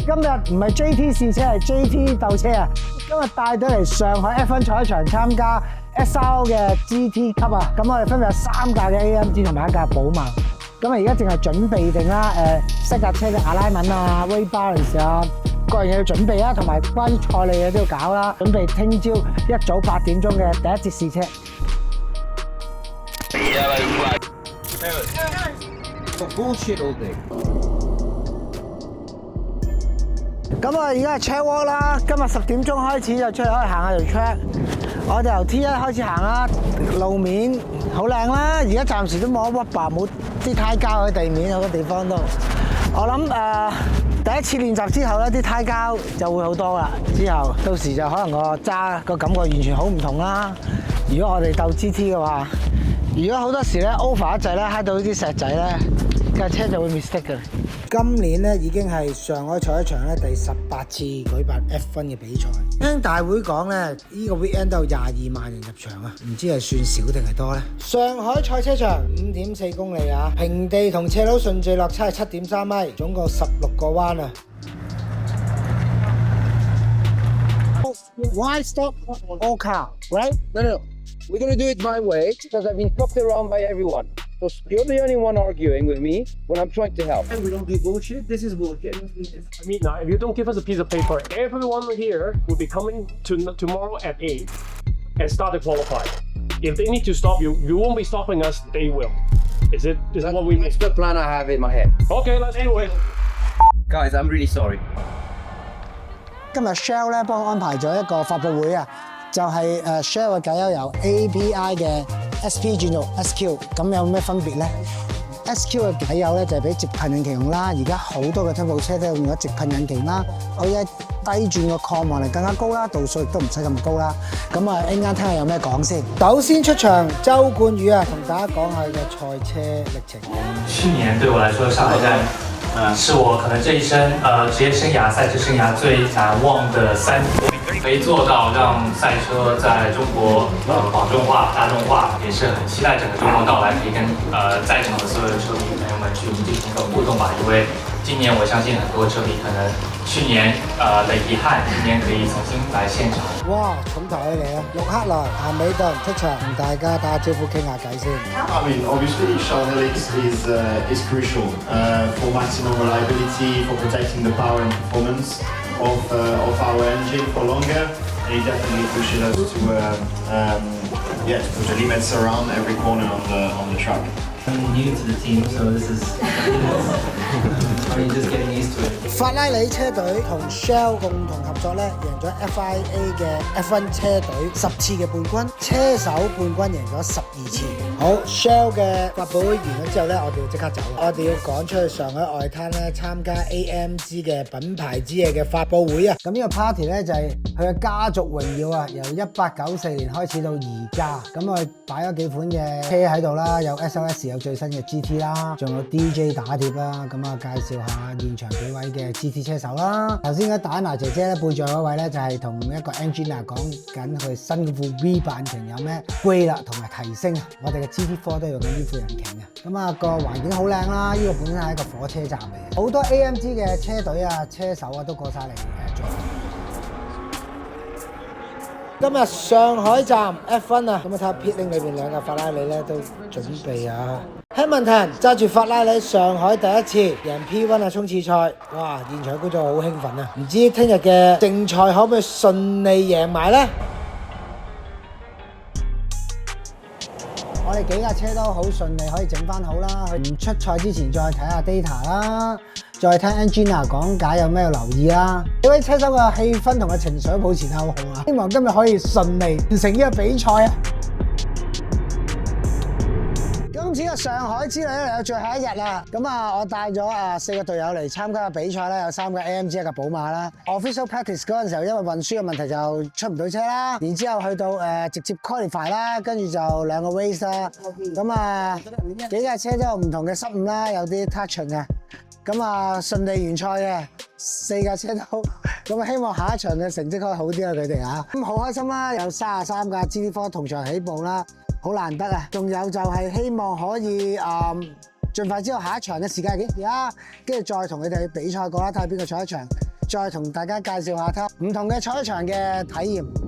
今日唔係 JT 試車，係 JT 鬥車啊！今日帶隊嚟上海 F1 賽場參加 SR 嘅 GT 級啊！咁我哋分別有3架嘅 AMG 同埋1架寶馬。咁啊，而家淨係準備定啦，set架車嘅 alignment 啊、weight balance 啊，各樣嘢要準備啊，同埋關於賽例嘢都要搞啦。準備聽朝一早8點鐘嘅第一節試車。咁啊，而家係 track walk 啦。今日10點鐘開始就出嚟可以行下條 track。我哋由 T1 開始行啦，路面好靚啦。而家暫時都冇乜 rubber，冇啲胎膠喺地面，好多地方都。我諗第一次練習之後咧，啲胎膠就會好多啦。之後到時就可能個揸個感覺完全好唔同啦。如果我哋鬥 GT 嘅話，如果好多時咧 over 一陣咧，揩到呢啲石仔咧，架車就會 mistake 嘅。今年咧已經係上海賽場咧第18次舉辦 F1 嘅比賽。聽大會講咧，呢個 weekend 都有22萬人入場啊，唔知係算少定係多咧？上海賽車場5.4公里啊，平地同斜路順序落差係7.3米，總共16個彎啊。Why stop all car? Right? No. We're gonna do it my way because I've been fucked around by everyone. So you're the only one arguing with me when I'm trying to help. And we don't do bullshit. This is bullshit. I mean, if you don't give us a piece of paper, everyone here will be coming tomorrow at 8 and start to qualify. If they need to stop you, you won't be stopping us. They will. Is that what we mean? That's the plan I have in my head. Okay, let's anyway. Guys, I'm really sorry. 今日 Shell 咧幫我安排咗一個發佈會啊，就係Shell 嘅解憂由 API 嘅 SP 轉做 SQ， 咁有咩分別咧 ？SQ 嘅解憂咧就係俾直噴引擎用啦，而家好多嘅 turbo 車都用咗直噴引擎啦，可以低轉個抗磨力更加高啦，度數亦都唔使咁高啦。咁啊，一陣間聽下有咩講先。首先出場周冠宇啊，同大家講下佢嘅賽車歷程。去年對我來說，上海站是我可能這一生職業生涯、賽車生涯最難忘的3年。可以做到讓賽車在中國廣州化、大眾化，也是很期待整個周末到來，可以跟在場的所有的車迷朋友們去進行一個互動吧。因為今年我相信很多車迷可能去年的遺憾，今年可以重新來現場。哇，重頭戲嚟啊！陸克萊、咸美頓出場，同大家打下招呼傾下偈先。I mean, obviously, Charles Helix is crucial for maximum reliability, for protecting the power and performance of our engine for longer. And he definitely pushes us to put the limits around every corner on the track. I'm new to the team, so this is I'm just getting used to it. 法拉利車隊同 Shell 共同合作咧，贏咗 FIA 嘅 F1 車隊10次嘅冠軍，車手冠軍贏咗12次。好 ，Shell 嘅發佈會完咗之後咧，我哋要即刻走，我哋要趕出去上海外灘咧參加 AMG 嘅品牌之夜嘅發佈會啊！咁呢個 party 咧就係佢嘅家族榮耀啊，由1894年開始到而家，咁我哋擺咗幾款嘅車喺度啦，有 SLS 有最新嘅 GT 啦，仲有 DJ 打碟啦，咁啊介紹下現場幾位嘅 GT 車手啦。頭先嘅戴安娜姐姐咧背住嗰位咧就係同一個 engineer 講緊佢新嗰副 V 引擎有咩 grade 啦，同埋提升啊。我哋嘅 GT4 都用緊呢副引擎嘅。咁啊個環境好靚啦，呢個本身係一個火車站嚟嘅，好多 AMG 嘅車隊啊、車手啊都過晒嚟做。今日上海站 F1 啊，咁啊睇下 Pitling 裏邊2架法拉利咧都準備啊。Hamilton 揸住法拉利上海第一次贏 P1 啊衝刺賽，哇！現場觀眾好興奮啊！唔知聽日嘅正賽可唔可以順利贏埋咧？我哋幾架車都好順利可以整翻好啦，唔出賽之前再睇下 data 啦，再聽 engineer 講解有咩要留意啦。幾位車手嘅氣氛同嘅情緒保持得好好啊！希望今日可以順利完成呢個比賽啊！今次嘅上海之旅咧嚟到最後一日啦，咁啊我帶咗4個隊友嚟參加比賽啦，有3架 AMG 1架寶馬啦。Official practice 嗰陣時候因為運輸嘅問題就出唔到車啦，然之後去到直接 qualify 啦，跟住就2個 race 啦。咁啊幾架車都有唔同嘅失誤啦，有啲 touching 嘅。咁啊順利完賽嘅4架車都，咁啊希望下一場嘅成績可以好啲啊佢哋啊。咁好開心啦，有33架 GT4 同場起步啦。好難得啊！仲有就係希望可以盡快知道下一場嘅時間係幾時啊，跟住再同佢哋比賽過啦，睇下邊個賽一場再同大家介紹下唔同嘅賽場嘅體驗。